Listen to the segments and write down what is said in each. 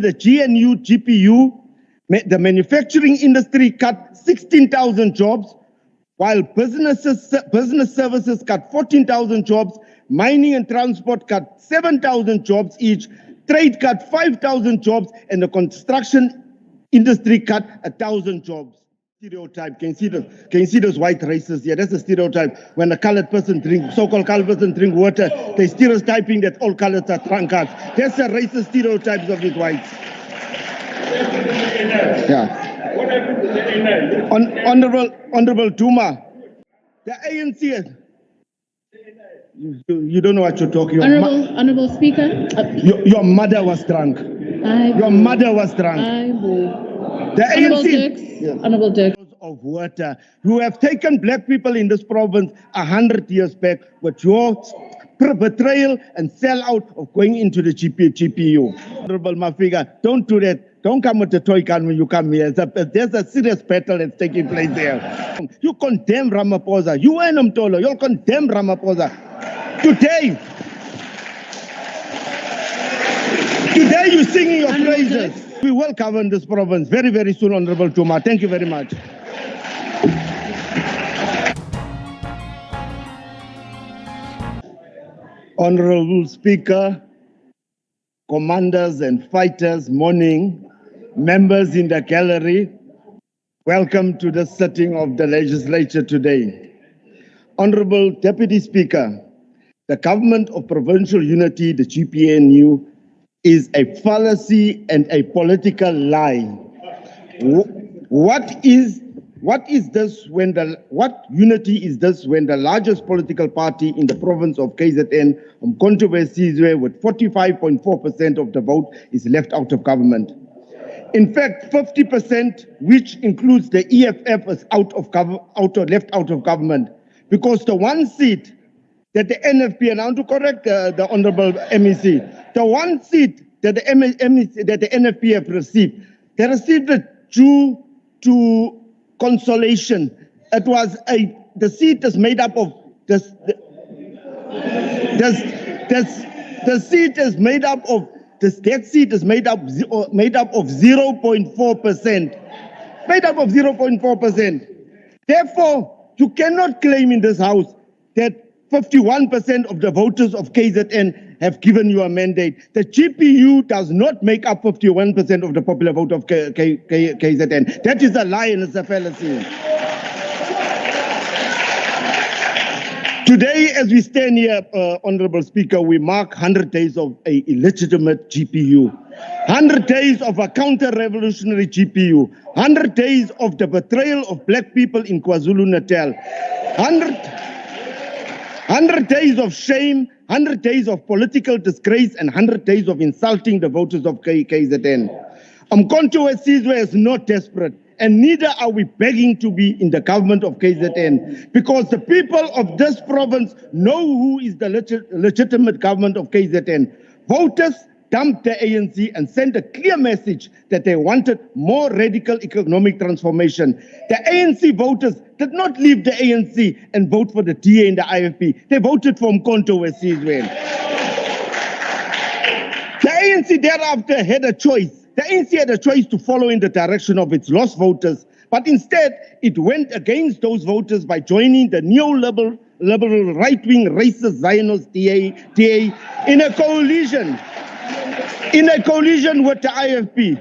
The GNU, GPU, the manufacturing industry cut 16,000 jobs, while business services cut 14,000 jobs, mining and transport cut 7,000 jobs each, trade cut 5,000 jobs, and the construction industry cut 1,000 jobs. Stereotype. Can you see those white racists here? That's a stereotype. When a colored person so-called colored person drink water, they're stereotyping that all colors are drunkards. That's a racist stereotypes of these whites. Yeah. What happened to the Honorable Duma, the ANC. You don't know what you're talking about. Honorable Speaker. Your mother was drunk. Your mother was drunk. The ANC. Honorable Dirks. Of water, who have taken black people in this province 100 years back with your betrayal and sellout of going into the GPU. Honorable Mafiga, don't do that. Don't come with the toy gun when you come here. There's a serious battle that's taking place there. You condemn Ramaphosa. You and Mtolo, you condemn Ramaphosa. Today you're singing your praises. We will govern this province very, very soon, Honorable Duma. Thank you very much. Honorable Speaker, commanders and fighters, morning, members in the gallery, welcome to the sitting of the legislature today. Honorable Deputy Speaker, the Government of Provincial Unity, the GPNU, is a fallacy and a political lie. What unity is this when the largest political party in the province of KZN, Umkhonto we Sizwe, with 45.4% of the vote, is left out of government? In fact, 50%, which includes the EFF, is left out of government, because the one seat that the NFP, and I want to correct the Honorable MEC, the one seat that the NFP have received, they received it due to consolation. It was the seat is made up of the seat is made up of that seat is made up of 0.4%. Made up of 0.4%. Therefore, you cannot claim in this house that 51% of the voters of KZN have given you a mandate. The GPU does not make up 51% of the popular vote of KZN. That is a lie and it's a fallacy. Today, as we stand here, Honorable Speaker, we mark 100 days of an illegitimate GPU. 100 days of a counter-revolutionary GPU. 100 days of the betrayal of black people in KwaZulu-Natal. 100 days of shame, 100 days of political disgrace, and 100 days of insulting the voters of KZN. Umkhonto we Sizwe is not desperate, and neither are we begging to be in the government of KZN, because the people of this province know who is the legitimate government of KZN. Voters dumped the ANC and sent a clear message that they wanted more radical economic transformation. The ANC voters did not leave the ANC and vote for the DA and the IFP. They voted for Umkhonto we Sizwe. The ANC thereafter had a choice. The ANC had a choice to follow in the direction of its lost voters, but instead it went against those voters by joining the neoliberal right-wing racist Zionist DA in a coalition with the IFP.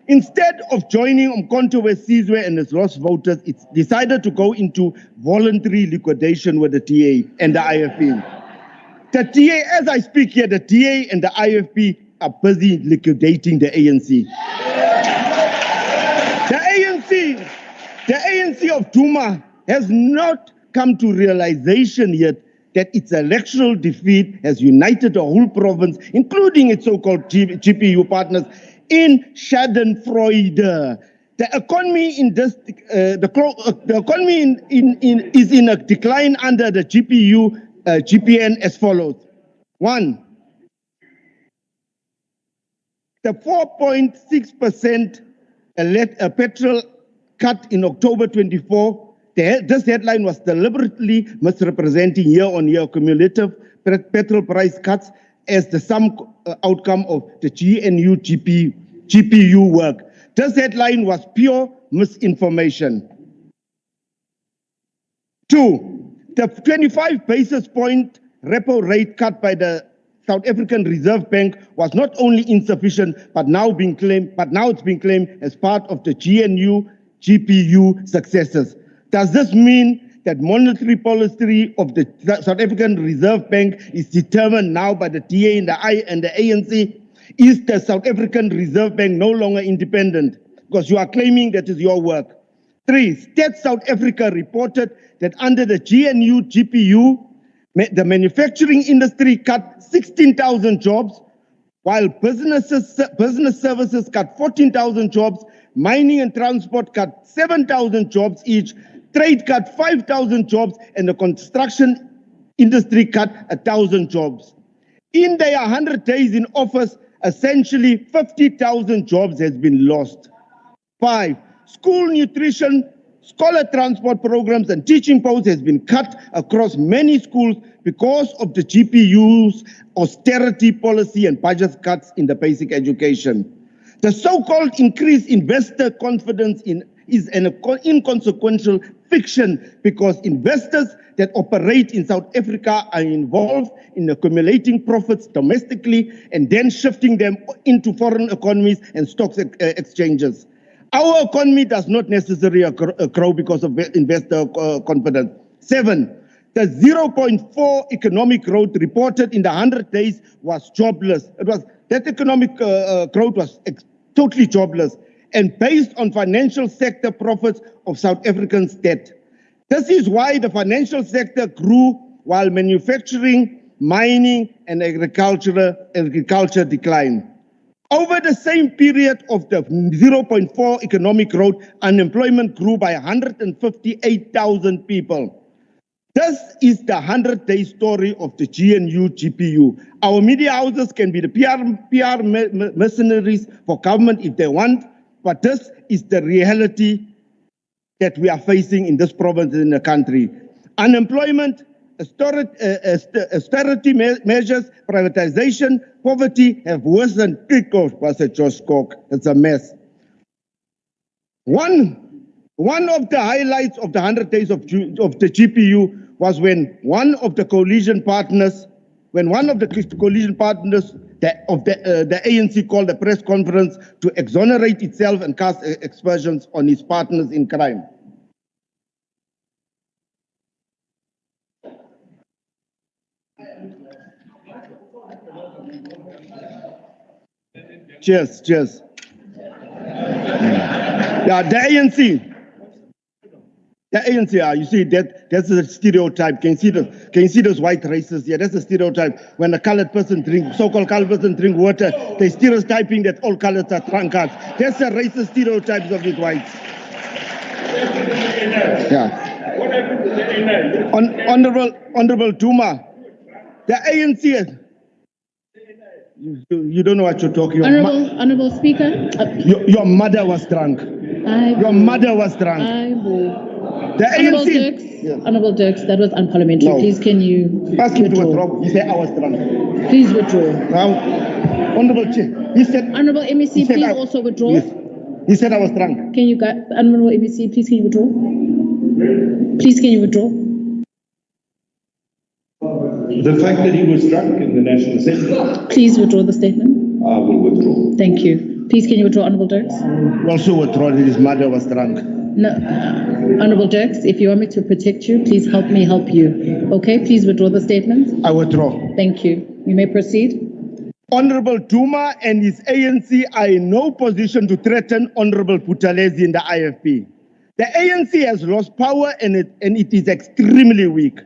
Instead of joining Umkhonto we Sizwe and its lost voters, it decided to go into voluntary liquidation with the DA and the IFP. The DA, as I speak here, the DA and the IFP are busy liquidating the ANC. The ANC of Duma has not come to realization yet that its electoral defeat has united the whole province, including its so-called GPU partners, in Schadenfreude. The economy in this, the economy is in a decline under the GPN as follows: 1, the 4.6% petrol cut in October 24. This headline was deliberately misrepresenting year-on-year cumulative petrol price cuts. as the sum outcome of the GPU work. This headline was pure misinformation. 2, the 25 basis point repo rate cut by the South African Reserve Bank was not only insufficient, but now it's being claimed as part of the GPU successes. Does this mean that monetary policy of the South African Reserve Bank is determined now by the DA and the ANC? Is the South African Reserve Bank no longer independent? Because you are claiming that is your work. 3, State South Africa reported that under the GPU, the manufacturing industry cut 16,000 jobs, while business services cut 14,000 jobs, mining and transport cut 7,000 jobs each, trade cut 5,000 jobs, and the construction industry cut 1,000 jobs. In their 100 days in office, essentially 50,000 jobs has been lost. 5, school nutrition, scholar transport programs and teaching posts has been cut across many schools because of the GPU's austerity policy and budget cuts in the basic education. The so-called increased investor confidence is an inconsequential fiction because investors that operate in South Africa are involved in accumulating profits domestically and then shifting them into foreign economies and stocks exchanges. Our economy does not necessarily grow because of investor confidence. 7, the 0.4 economic growth reported in the 100 days was jobless. That economic growth was totally jobless and based on financial sector profits of South Africans' debt. This is why the financial sector grew while manufacturing, mining, and agriculture declined. Over the same period of the 0.4 economic growth, unemployment grew by 158,000 people. This is the 100-day story of the GPU. Our media houses can be the PR mercenaries for government if they want, but this is the reality that we are facing in this province and in the country. Unemployment, austerity measures, privatization, poverty have worsened. Was it Josh Cook? It's a mess. One of the highlights of the 100 days of the GPU was when one of the coalition partners, the ANC called a press conference to exonerate itself and cast aspersions on its partners in crime. Cheers. Yeah, the ANC, you see that's a stereotype. Can you see those white racists? Yeah, that's a stereotype. When a colored person so-called colored person drink water, they're stereotyping that all colors are drunkards. That's the racist stereotypes of these whites. Yeah. Honorable Duma, the ANC. You don't know what you're talking about. Honorable Speaker. Your mother was drunk. Your mother was drunk. I will. The ANC. Honorable Dirks, that was unparliamentary. No. Please, can you ask him to withdraw? He said I was drunk. Please withdraw. Honorable Chair, he said. Honorable MEC, please also withdraw. Yes. He said I was drunk. Can you, Honorable MEC, please can you withdraw? Please can you withdraw? The fact that he was drunk in the National Assembly. Please withdraw the statement. I will withdraw. Thank you. Please can you withdraw, Honorable Dirks? Also withdraw that his mother was drunk. No, Honorable Dirks, if you want me to protect you, please help me help you. Okay, please withdraw the statement. I withdraw. Thank you. You may proceed. Honorable Duma and his ANC are in no position to threaten Honorable Buthelezi in the IFP. The ANC has lost power and it is extremely weak.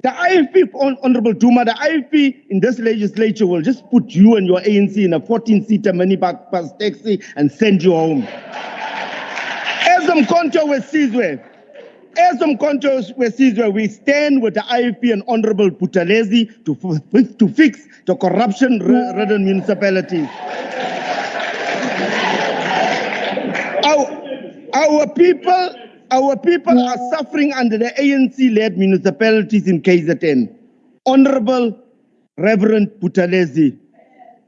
The IFP, Honorable Duma, the IFP in this legislature will just put you and your ANC in a 14-seater minibus taxi and send you home. Owesome Konto Wesizwe, we stand with the IFP and Honorable Buthelezi to fix the corruption-ridden municipalities. Our people are suffering under the ANC-led municipalities in KZN. Honorable Reverend Buthelezi,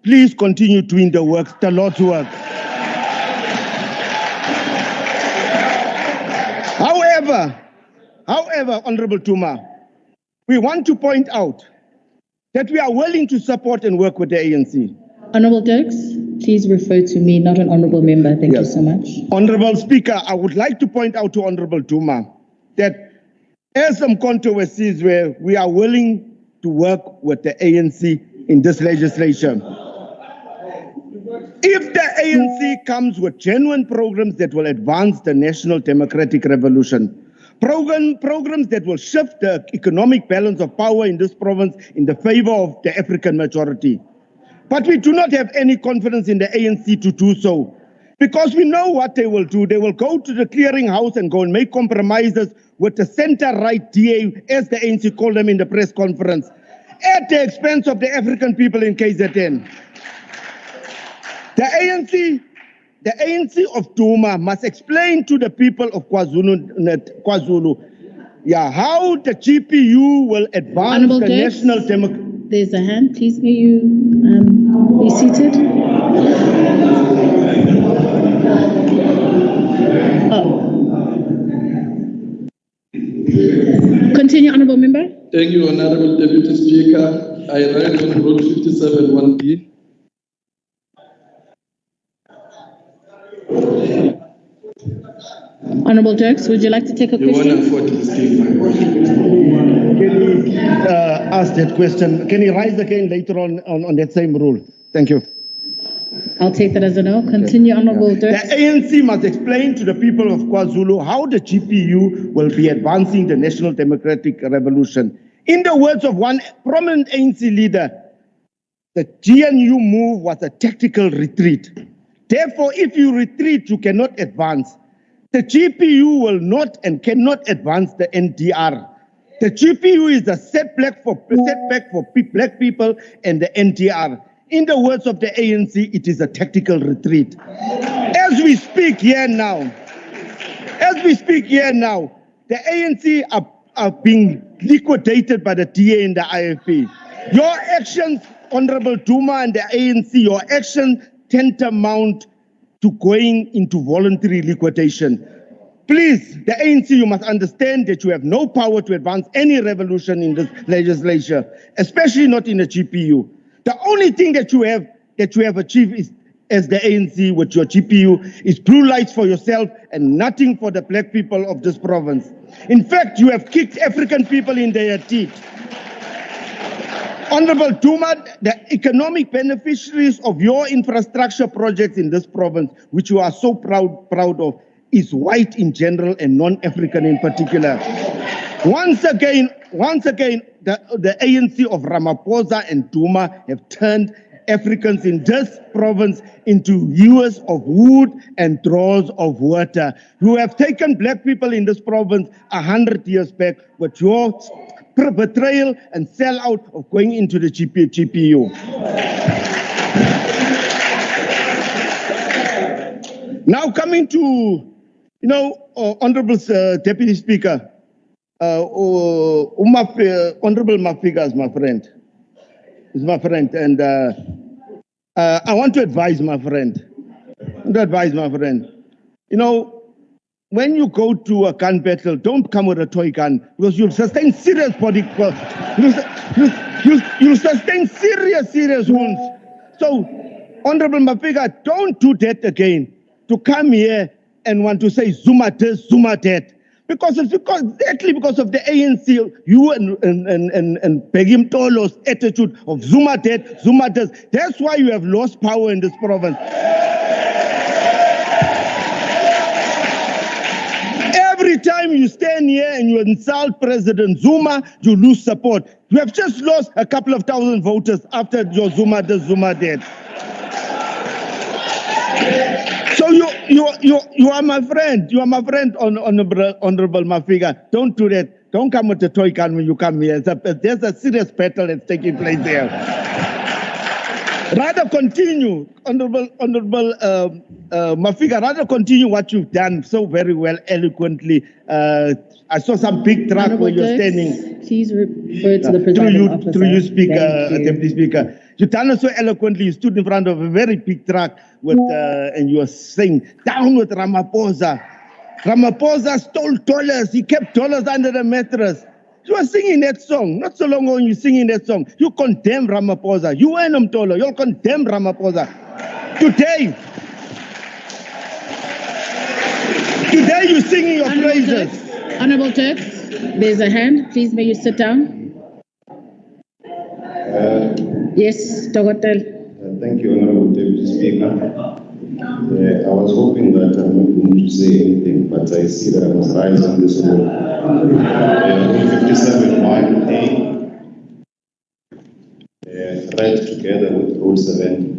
please continue doing the work, the Lord's work. However, Honorable Tuma, we want to point out that we are willing to support and work with the ANC. Honorable Dirks, please refer to me, not an honorable member. Thank you so much. Honorable Speaker, I would like to point out to Honorable Tuma that there are some controversies where we are willing to work with the ANC in this legislature. If the ANC comes with genuine programs that will advance the national democratic revolution, programs that will shift the economic balance of power in this province in the favor of the African majority. But we do not have any confidence in the ANC to do so, because we know what they will do. They will go to the clearinghouse and go and make compromises with the center-right DA, as the ANC called them in the press conference, at the expense of the African people in KZN. The ANC of Duma must explain to the people of KwaZulu, how the GPU will advance Honorable the Dirks, national democracy. There's a hand. Please, may you be seated? Continue, Honorable Member. Thank you, Honorable Deputy Speaker. I write on Rule 57(1)(b). Honorable Dirks, would you like to take a The one question? and 40 is taking my question. Can he ask that question? Can he rise again later on that same rule? Thank you. I'll take that as a no. Continue, Honorable Dirks. The ANC must explain to the people of KwaZulu how the GPU will be advancing the national democratic revolution. In the words of one prominent ANC leader, the GNU move was a tactical retreat. Therefore, if you retreat, you cannot advance. The GPU will not and cannot advance the NDR. The GPU is a setback for black people and the NDR. In the words of the ANC, it is a tactical retreat. As we speak here now, the ANC are being liquidated by the DA and the IFP. Your actions, Honorable Duma and the ANC, your actions tantamount to going into voluntary liquidation. Please, the ANC, you must understand that you have no power to advance any revolution in this legislature, especially not in the GPU. The only thing that you have achieved is, as the ANC with your GPU, is blue lights for yourself and nothing for the black people of this province. In fact, you have kicked African people in their teeth. Honorable Duma, the economic beneficiaries of your infrastructure projects in this province, which you are so proud of, is white in general and non-African in particular. Once again, the ANC of Ramaphosa and Duma have turned Africans in this province into hewers of wood and drawers of water. You have taken black people in this province 100 years back with your betrayal and sellout of going into the GPU. Now coming to, Honorable Deputy Speaker, Honorable Mafiga is my friend. He's my friend, and I want to advise my friend. When you go to a gun battle, don't come with a toy gun, because you'll sustain serious you'll sustain serious wounds. So, Honorable Mafiga, don't do that again. To come here and want to say Zuma this, Zuma that. Because it's exactly because of the ANC, you and Begim Tolo's attitude of Zuma that, Zuma this. That's why you have lost power in this province. Every time you stand here and you insult President Zuma, you lose support. You have just lost a couple of thousand voters after your Zuma this, Zuma that. So you are my friend. You are my friend, Honorable Mafiga. Don't do that. Don't come with the toy gun when you come here. There's a serious battle that's taking place there. Rather continue, Honorable Mafika, rather continue what you've done so very well, eloquently. I saw some big truck Honorable where you're Dirks, standing. please refer to the presiding officer. Through you, Speaker, Thank you. Deputy Speaker. You done it so eloquently. You stood in front of a very big truck with, and you were saying, "Down with Ramaphosa." Ramaphosa stole dollars. He kept dollars under the mattress. You were singing that song. Not so long ago, you singing that song. You condemn Ramaphosa. You and Mtolo, you condemn Ramaphosa. Today you're singing your praises. Honorable Dirks, there's a hand. Please, may you sit down? Yes, Dogotel. Thank you, Honorable Deputy Speaker. I was hoping that I'm not going to say anything, but I see that I must rise on this rule. Rule 57(1)(a), read together with Rule 70.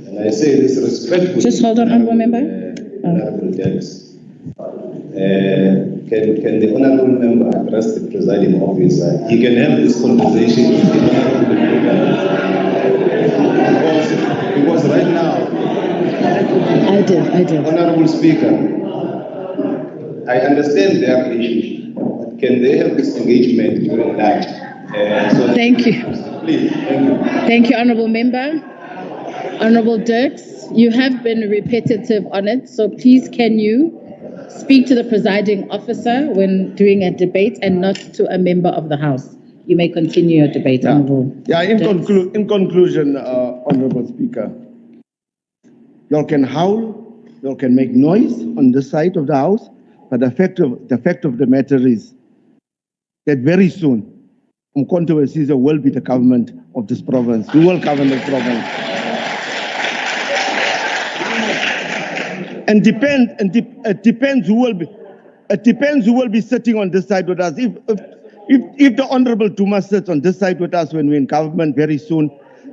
And I say this respectfully. Just hold on, Honorable Member. Honorable Dirks. Can the Honorable Member address the presiding officer? He can have this conversation with the Honorable Member. Because right now, I did. Honorable Speaker, I understand their relationship, but can they have this engagement during lunch? Thank you. Please, thank you. Thank you, Honorable Member. Honorable Dirks, you have been repetitive on it, so please can you speak to the presiding officer when doing a debate and not to a member of the House. You may continue your debate, Honorable. Yeah, in conclusion, Honorable Speaker, y'all can howl, y'all can make noise on this side of the House, but the fact of the matter is that very soon, Umkhonto we Sizwe will be the government of this province. We will govern this province. And it depends who will be sitting on this side with us. If the Honorable Duma sits on this side with us when we're in government very soon,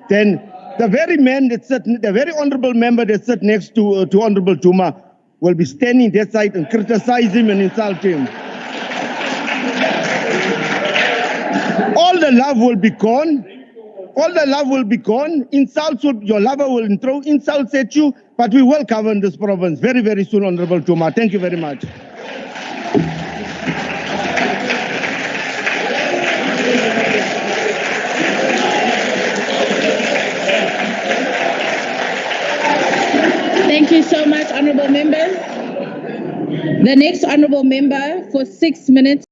then the very honorable member that sits next to Honorable Duma will be standing that side and criticize him and insult him. All the love will be gone. All the love will be gone. Your lover will throw insults at you, but we will govern this province very, very soon, Honorable Duma. Thank you very much. Thank you so much, honorable members. The next honorable member for 6 minutes.